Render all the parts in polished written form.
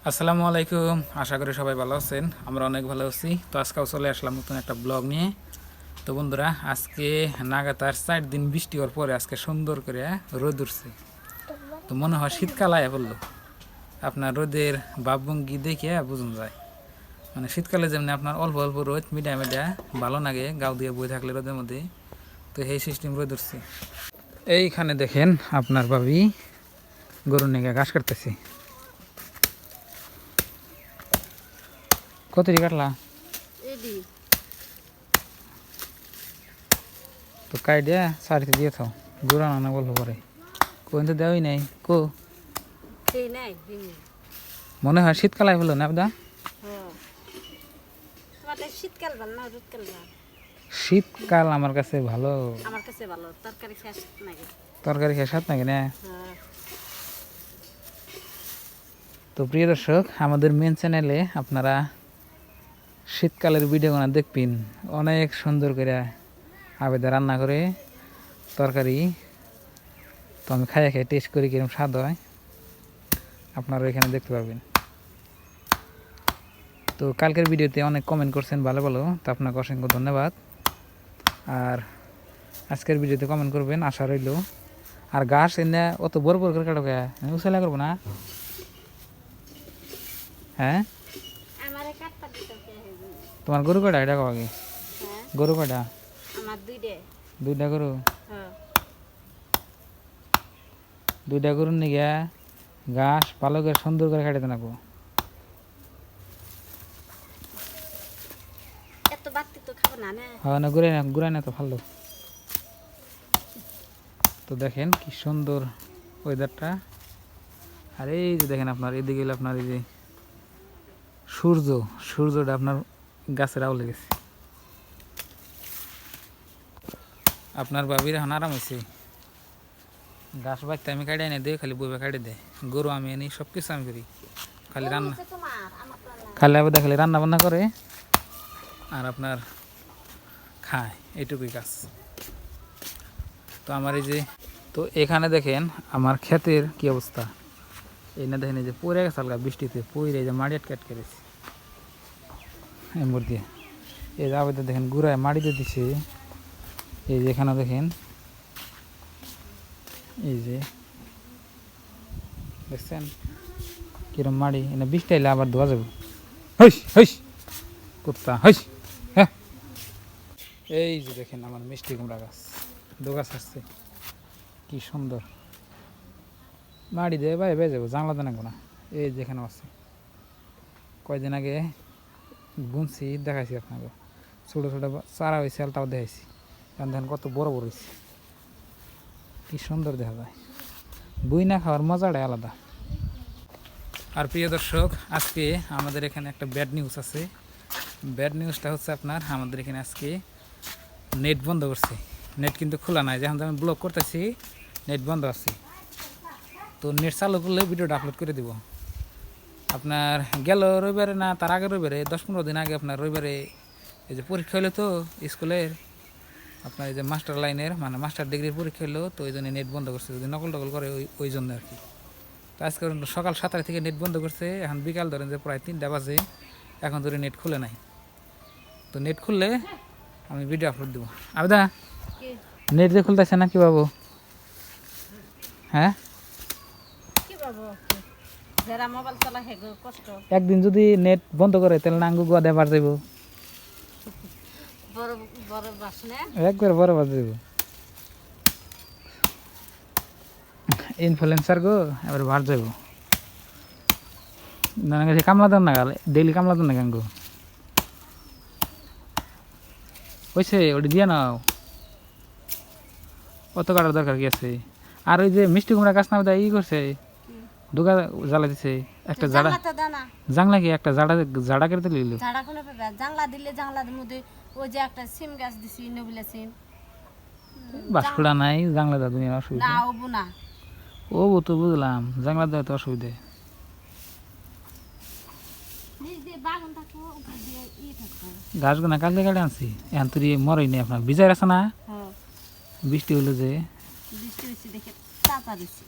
আসসালামু আলাইকুম, আশা করি সবাই ভালো আছেন। আমরা অনেক ভালো আছি। তো আজকেও চলে আসলাম নতুন একটা ব্লগ নিয়ে। তো বন্ধুরা, আজকে নাগাতার 4 দিন বৃষ্টি হওয়ার পরে আজকে সুন্দর করে রোদ উঠছে। তো মনে হয় শীতকাল আয়া পড়লো। আপনার রোদের ভাবভঙ্গি দেখে বুঝুন যায়, মানে শীতকালে যেমনি আপনার অল্প অল্প রোদ মিডিয়া মিডিয়া ভালো লাগে গাও দিয়ে বই থাকলে রোদের মধ্যে। তো এই সিস্টেম রোদ উঠছে। এইখানে দেখেন আপনার ভাবি গরুর নিয়ে ঘাস কাটতেছে। কত কাটলা? তো কাইডিয়া সারিতে দিয়ে থাও, গুড়া না বলবো পরে। কোন তো দেওয়াই নাই কো। মনে হয় শীতকাল আই হলো না আপদা? শীতকাল ভালো না রোদকাল ভালো? শীতকাল আমার কাছে ভালো। আমার কাছে ভালো, তরকারি খেয়ে স্বাদ লাগে। তরকারি খেয়ে স্বাদ নাকি না? তো প্রিয় দর্শক, আমাদের মেন চ্যানেলে আপনারা শীতকালের ভিডিওগুলো দেখবেন। অনেক সুন্দর করে আবেদা রান্না করে তরকারি। তো আমি খাইয়ে খেয়ে টেস্ট করি কিরকম স্বাদ হয়, আপনারা এখানে দেখতে পারবেন। তো কালকের ভিডিওতে অনেক কমেন্ট করছেন ভালো ভালো, তো আপনাকে অসংখ্য ধন্যবাদ। আর আজকের ভিডিওতে কমেন্ট করবেন আশা রইল। আর ঘাস এনে অত বড় বড় করে কাটো কে, উসালা করবো না? হ্যাঁ, তোমার গরু কটা? এটা আগে গরু কটা? আমার দুইটা গরু। দুইটা গরু নিয়ে ঘাস ভালো করে সুন্দর করে কাটে নাকো। এত বাড়তি তো খাবো না না। হ্যাঁ, না ঘুরাই না তো ভালো। তো দেখেন কি সুন্দর ওয়েদারটা। আর এই যে দেখেন আপনার এদিকে আপনার এই যে সূর্যটা আপনার গাছের আউলে গেছে। আপনার বাবির এখন আরাম হয়েছে। ঘাস বাড়তে আমি কাটিয়ে এনে দেয়, খালি বইবে কাটিয়ে দেয়। গরু আমি এনে সব কিছু আমি করি, খালি আবার খালি রান্না বান্না করে আর আপনার খায়, এইটুকুই কাজ। তো আমার এই যে, তো এখানে দেখেন আমার ক্ষেতের কি অবস্থা। এই না দেখেন এই যে পড়ে গেছে হালকা বৃষ্টিতে, পড়ে এই যে মাটি আটকে আটকে গেছে এমর দিয়ে। এই যে আবেদন দেখেন গুড়ায় মাটিতে দিছে। এই যে এখানে দেখেন, এই যে দেখছেন কিরম মাড়ি, এনে বৃষ্টি আইলে আবার ধোয়া যাবে। হইস হইস কুত্তা হইস। হ্যাঁ, এই যে দেখেন আমার মিষ্টি কুমড়া গাছ, দো গাছ আসছে কি সুন্দর। মাড়ি দিয়ে ভাই বেয়ে যাবো, জানলা দেন না। এই যেখানে আছে কয়দিন আগে বুনছি, দেখাইছি আপনাকে। ছোটো ছোটো চারা হয়েছে, আলটাও দেখাইছি। এখন দেখেন কত বড় বড় হয়েছে, কি সুন্দর দেখা যায়। বই না খাওয়ার মজাটাই আলাদা। আর প্রিয় দর্শক, আজকে আমাদের এখানে একটা ব্যাড নিউজ আছে। ব্যাড নিউজটা হচ্ছে আপনার আমাদের এখানে আজকে নেট বন্ধ করছে। নেট কিন্তু খোলা নাই, যখন আমি ব্লগ করতেছি নেট বন্ধ আছে। তো নেট চালু করলে ভিডিওটা আপলোড করে দিব। আপনার গেল রবিবারে না তার আগের রবিবারে, 10-15 দিন আগে আপনার রবিবারে এই যে পরীক্ষা হলো তো স্কুলের, আপনার এই যে মাস্টার লাইনের মানে মাস্টার ডিগ্রির পরীক্ষা হলো। তো ওই জন্য নেট বন্ধ করছে, যদি নকল টকল করে ওই জন্য আর কি। তো আজকে সকাল 7টা থেকে নেট বন্ধ করছে। এখন বিকাল ধরেন যে প্রায় 3টা বাজে, এখন ধরে নেট খুলে নাই। তো নেট খুললে আমি ভিডিও আপলোড দেবো। আবেদা নেট দিয়ে খুলতেছে না কি বাবু? হ্যাঁ, একদিন যদি নেট বন্ধ করে তাহলে নাঙ্গু গোয়া দেবার যাইব, একবার বড় বাজ যাইব। ইনফ্লুয়েন্সার গো এবার বার যাইব না, গেছে কামলা দেন না গালে, ডেইলি কামলা দেন না গাঙ্গু হয়েছে ওটি দিয়ে নাও। অত কাটার দরকার কি আছে? আর ওই যে মিষ্টি কুমড়া গাছ না ই করছে, দুগা জ্বালা দিছে একটা জাড়া। জাংলা কি একটা জাড়া কেটে দিল? জাংলা দিলে জাংলার মধ্যে ওই যে একটা সিম গাছ দিছি, নবিলা সিম। বাসকুড়া নাই, জাংলা দাও তুমি, অসুবিধা না ওবু না। ও তো বুঝলাম, জাংলা দেওয়া তো অসুবিধা। গাছগুনা কালকে কাটে আনছি, এখন তুই মরাই নি আপনার ভিজাই আছে না। বৃষ্টি হলো যে, বৃষ্টি হয়েছে দেখে তাতা দিছি।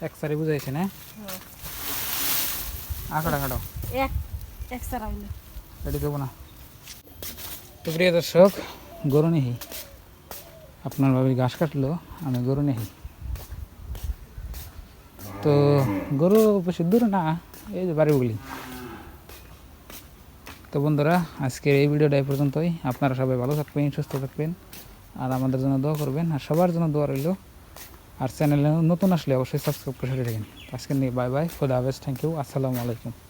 এক সারি বুঝাইছে না আঁকড়া খাটো এক এক সারা হইলো রেডি দেবো না তো প্রিয় দর্শক গরু নেহি আপনার ভাবি ঘাস কাটলো আমি গরু নেহি তো গরু বেশি দূরে না এই যে বাড়ি বলি তো বন্ধুরা আজকের এই ভিডিওটা এই পর্যন্তই আপনারা সবাই ভালো থাকবেন সুস্থ থাকবেন আর আমাদের জন্য দোয়া করবেন আর সবার জন্য দোয়া রইল আর চ্যানেলে নতুন আসলে অবশ্যই সাবস্ক্রাইব করে রেখে দিন আজকে নিয়ে বাই বাই খোদা হাফেজ থ্যাংক ইউ আসসালামু আলাইকুম